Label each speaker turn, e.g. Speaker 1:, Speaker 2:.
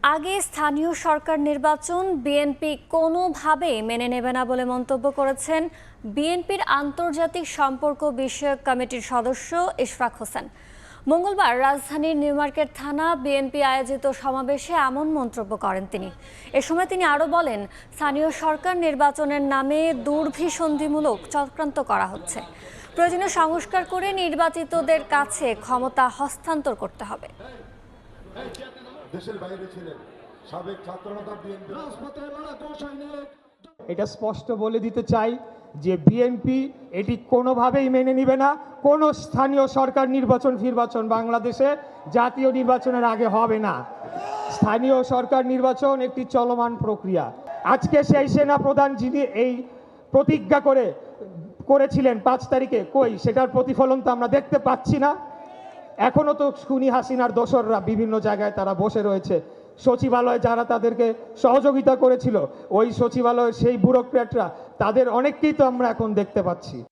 Speaker 1: আগে স্থানীয় সরকার নির্বাচন বিএনপি কোনোভাবেই মেনে নেবে না বলে মন্তব্য করেছেন বিএনপির আন্তর্জাতিক সম্পর্ক বিষয়ক কমিটির সদস্য ইশফাক হোসেন। মঙ্গলবার রাজধানীর নিউমার্কেট থানা বিএনপি আয়োজিত সমাবেশে এমন মন্তব্য করেন তিনি। এ সময় তিনি আরও বলেন, স্থানীয় সরকার নির্বাচনের নামে দুর্বিসন্ধিমূলক চক্রান্ত করা হচ্ছে। প্রয়োজনীয় সংস্কার করে নির্বাচিতদের কাছে ক্ষমতা হস্তান্তর করতে হবে।
Speaker 2: দেশের বাইরে ছিলেন সাবেক ছাত্রনেতা বিএনপি
Speaker 3: এটা স্পষ্ট বলে দিতে চাই যে বিএনপি এটি কোনোভাবেই মেনে নিবে না। কোনো স্থানীয় সরকার নির্বাচন বাংলাদেশে জাতীয় নির্বাচনের আগে হবে না। স্থানীয় সরকার নির্বাচন একটি চলমান প্রক্রিয়া। আজকে সেই সেনা প্রধান যিনি এই প্রতিজ্ঞা করেছিলেন 5 তারিখে, কই সেটার প্রতিফলন তো আমরা দেখতে পাচ্ছি না। এখনো তো খুনি হাসিনার দোসররা বিভিন্ন জায়গায় তারা বসে রয়েছে। সচিবালয়ে যারা তাদেরকে সহযোগিতা করেছিল, ওই সচিবালয়ের সেই ব্যুরোক্র্যাটরা, তাদের অনেককেই তো আমরা এখন দেখতে পাচ্ছি।